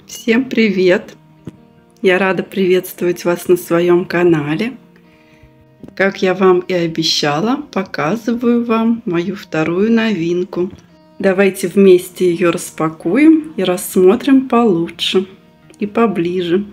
Всем привет! Я рада приветствовать вас на своем канале. Как я вам и обещала, показываю вам мою вторую новинку. Давайте вместе ее распакуем и рассмотрим получше и поближе.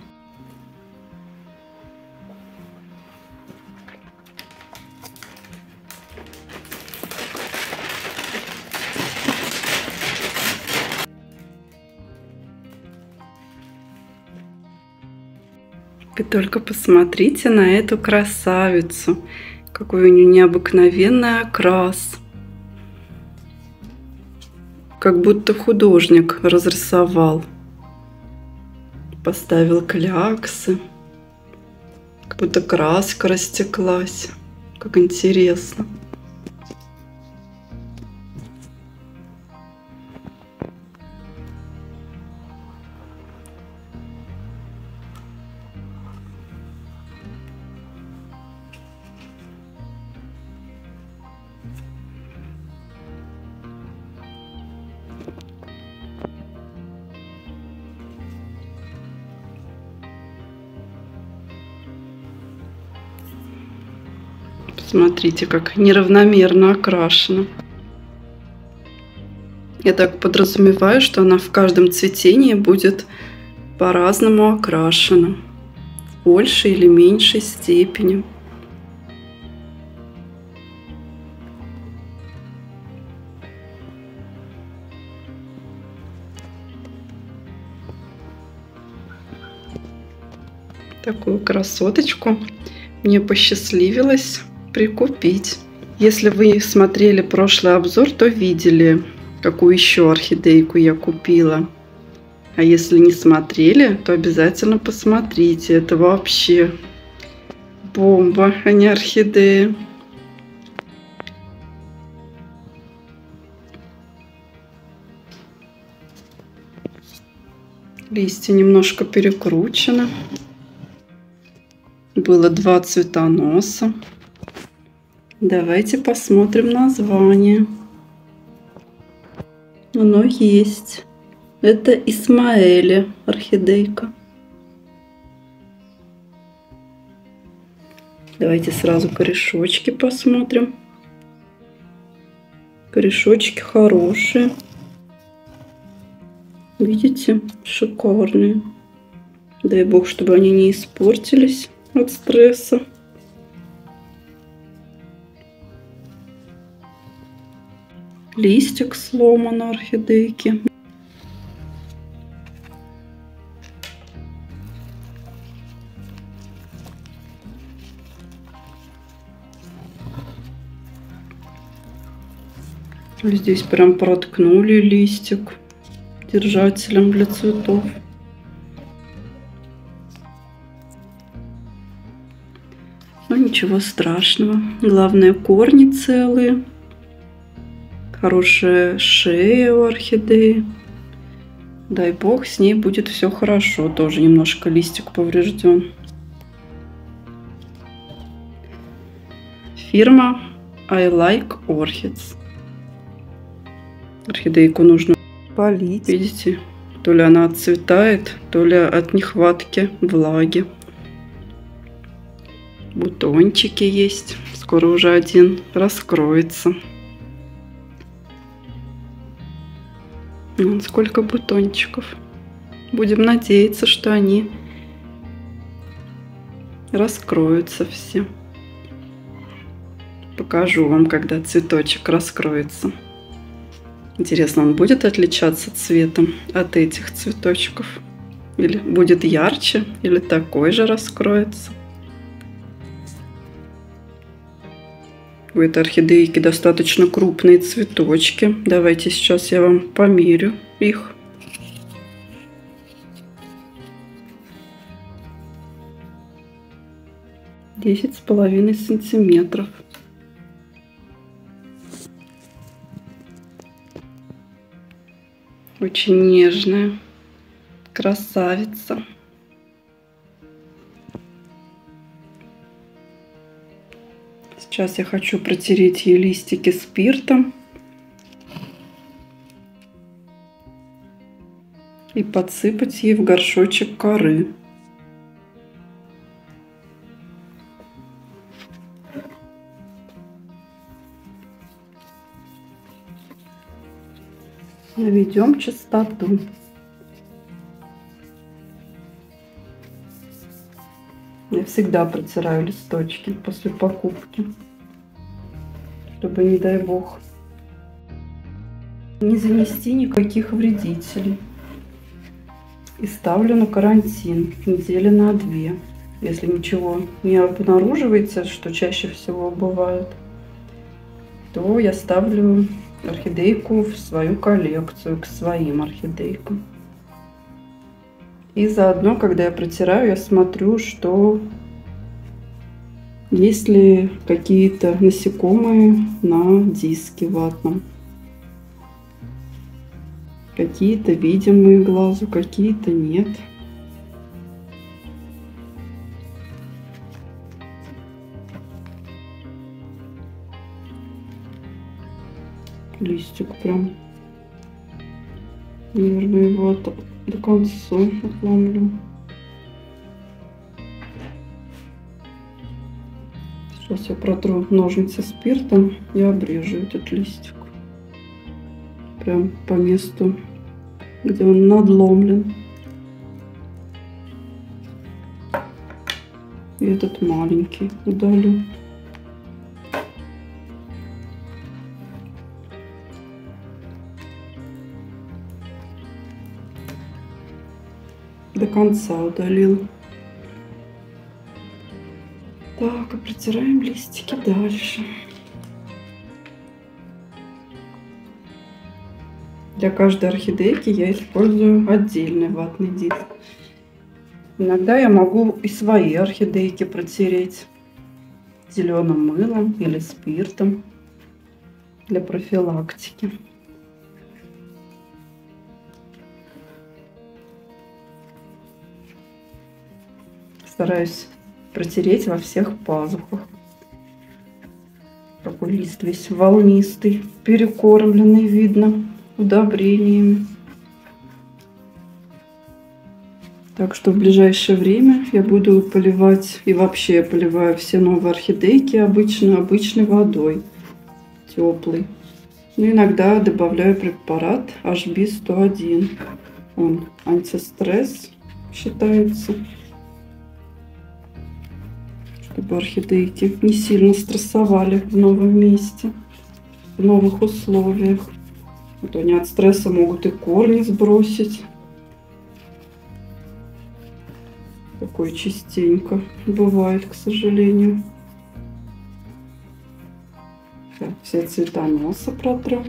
Вы только посмотрите на эту красавицу. Какой у нее необыкновенный окрас. Как будто художник разрисовал. Поставил кляксы. Как будто краска растеклась. Как интересно. Смотрите, как неравномерно окрашена. Я так подразумеваю, что она в каждом цветении будет по-разному окрашена. В большей или меньшей степени. Такую красоточку мне посчастливилось прикупить. Если вы смотрели прошлый обзор, то видели, какую еще орхидейку я купила. А если не смотрели, то обязательно посмотрите. Это вообще бомба, а не орхидея. Листья немножко перекручены. Было 2 цветоноса. Давайте посмотрим название. Оно есть. Это Исмаэли орхидейка. Давайте сразу корешочки посмотрим. Корешочки хорошие. Видите? Шикарные. Дай бог, чтобы они не испортились от стресса. Листик сломан у орхидейки. Здесь прям проткнули листик держателем для цветов. Но ничего страшного. Главное, корни целые. Хорошая шея у орхидеи. Дай бог, с ней будет все хорошо. Тоже немножко листик поврежден. Фирма I Like Orchids. Орхидейку нужно полить. Видите, то ли она отцветает, то ли от нехватки влаги. Бутончики есть. Скоро уже один раскроется. Вон сколько бутончиков. Будем надеяться, что они раскроются все. Покажу вам, когда цветочек раскроется. Интересно, он будет отличаться цветом от этих цветочков? Или будет ярче, или такой же раскроется? У этой орхидейки достаточно крупные цветочки. Давайте сейчас я вам померю их. Десять с половиной сантиметров. Очень нежная красавица. Сейчас я хочу протереть ей листики спиртом. и подсыпать ей в горшочек коры. Наведем чистоту. Я всегда протираю листочки после покупки, чтобы, не дай бог, не занести никаких вредителей. И ставлю на карантин недели на 2. Если ничего не обнаруживается, что чаще всего бывает, то я ставлю орхидейку в свою коллекцию, к своим орхидейкам. И заодно, когда я протираю, я смотрю, что есть ли какие-то насекомые на диске ватном. Какие-то видимые глазу, какие-то нет. Листик прям, наверное, его до конца отломлю. Сейчас я протру ножницы спиртом и обрежу этот листик. Прям по месту, где он надломлен. И этот маленький удалю. До конца удалил. Так, и протираем листики дальше. Для каждой орхидейки я использую отдельный ватный диск. Иногда я могу и свои орхидейки протереть зеленым мылом или спиртом для профилактики. Стараюсь протереть во всех пазухах. Такой лист весь волнистый, перекормленный, видно, удобрениями. Так что в ближайшее время я буду поливать, и вообще я поливаю все новые орхидейки обычной водой, теплой. Но иногда добавляю препарат HB101. Он антистресс считается, чтобы орхидейки не сильно стрессовали в новом месте, в новых условиях. Вот они от стресса могут и корни сбросить. Такое частенько бывает, к сожалению. Так, все цветоносы протру.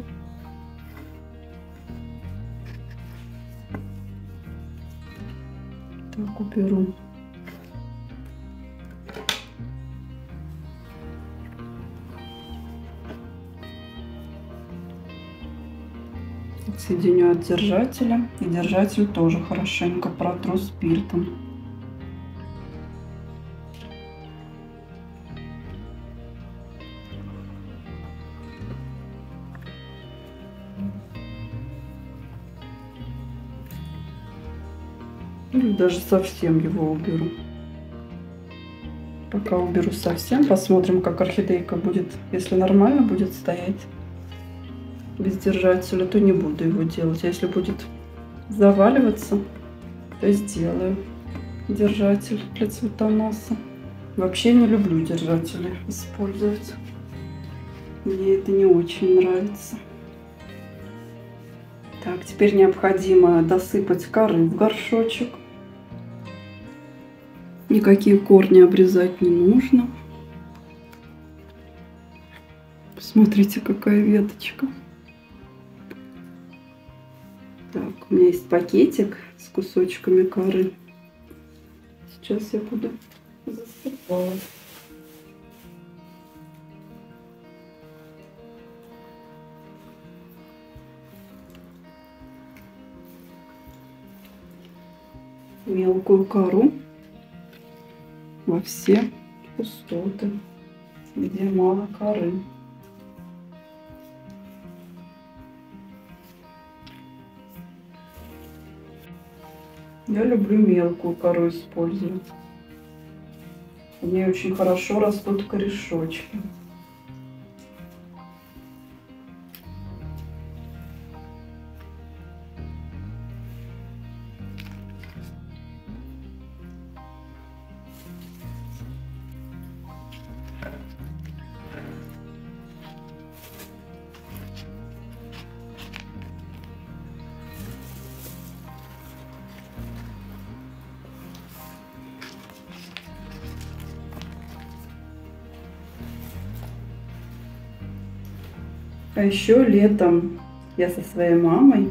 Так, уберу. Соединю от держателя, и держатель тоже хорошенько протру спиртом. Или даже совсем его уберу. Пока уберу совсем, посмотрим, как орхидейка будет. Если нормально будет стоять без держателя, то не буду его делать. А если будет заваливаться, то сделаю держатель для цветоноса. Вообще не люблю держатели использовать. Мне это не очень нравится. Так, теперь необходимо досыпать коры в горшочек. Никакие корни обрезать не нужно. Посмотрите, какая веточка. Так, у меня есть пакетик с кусочками коры. Сейчас я буду засыпать. Мелкую кору во все пустоты, где мало коры. Я люблю мелкую кору использовать. У нее очень хорошо растут корешочки. А еще летом я со своей мамой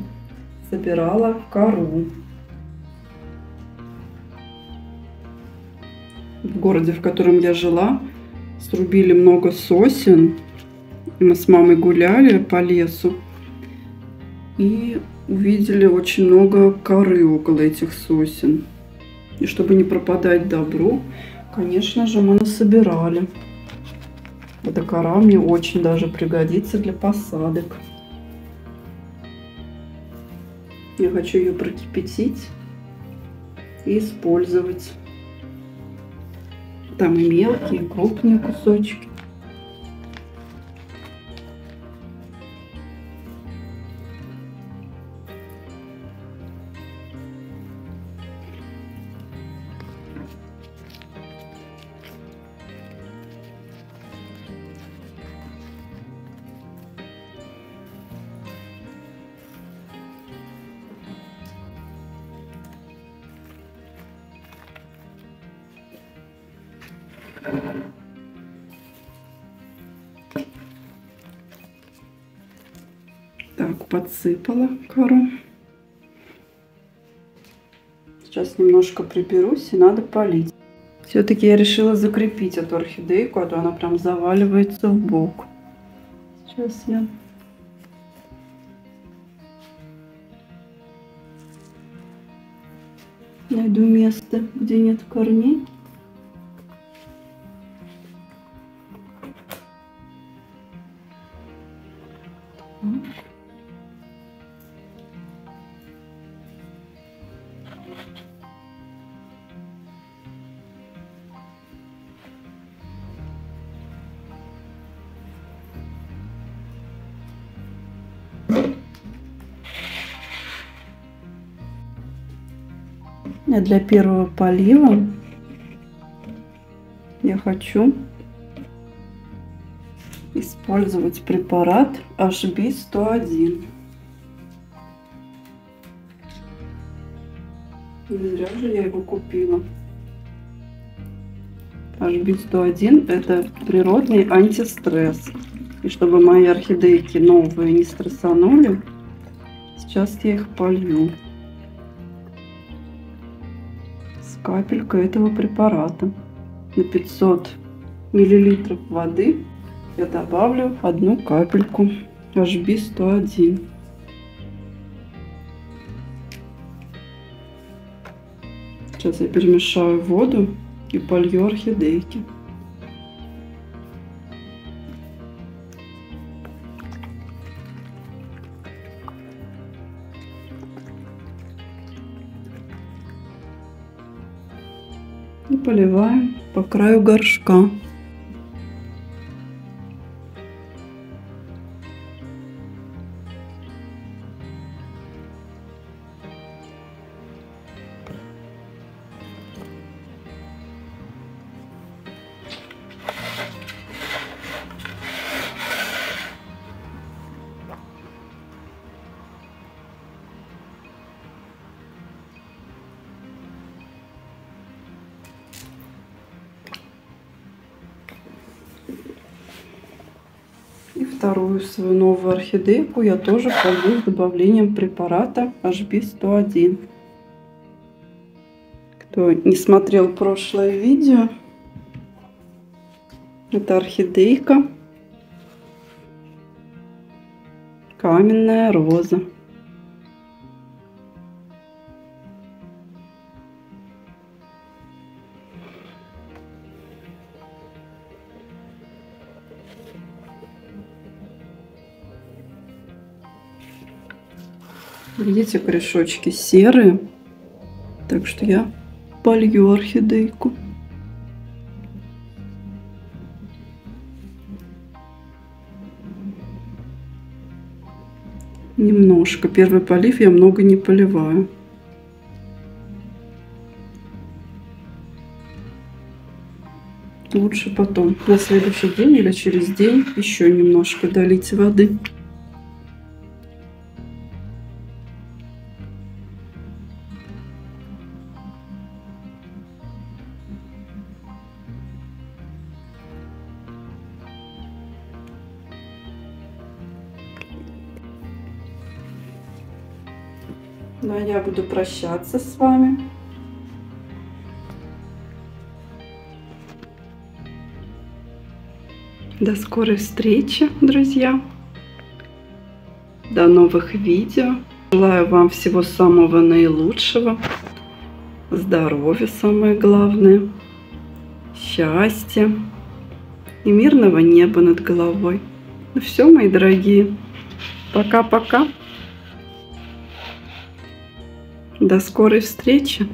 собирала кору. В городе, в котором я жила, срубили много сосен. Мы с мамой гуляли по лесу и увидели очень много коры около этих сосен. И чтобы не пропадать добру, конечно же, мы насобирали. Эта кора мне очень даже пригодится для посадок. Я хочу ее прокипятить и использовать. Там и мелкие, и крупные кусочки. Так, подсыпала кору. Сейчас немножко приберусь и надо полить. Все-таки я решила закрепить эту орхидейку, а то она прям заваливается в бок. Сейчас я найду место, где нет корней. А для первого полива я хочу использовать препарат HB101. Не зря же я его купила. HB101 это природный антистресс. И чтобы мои орхидейки новые не стрессанули, сейчас я их полью с капелькой этого препарата. На 500 миллилитров воды я добавлю одну капельку HB101. Сейчас я перемешаю воду и полью орхидейки. И поливаем по краю горшка. И вторую свою новую орхидейку я тоже полью с добавлением препарата HB101. Кто не смотрел прошлое видео, это орхидейка каменная роза. Видите, корешочки серые, Так что я полью орхидейку. Немножко. Первый полив я много не поливаю. Лучше потом, на следующий день или через день, еще немножко долить воды. Ну, а я буду прощаться с вами. До скорой встречи, друзья. До новых видео. Желаю вам всего самого наилучшего. Здоровья самое главное. Счастья. И мирного неба над головой. Ну все, мои дорогие. Пока-пока. До скорой встречи.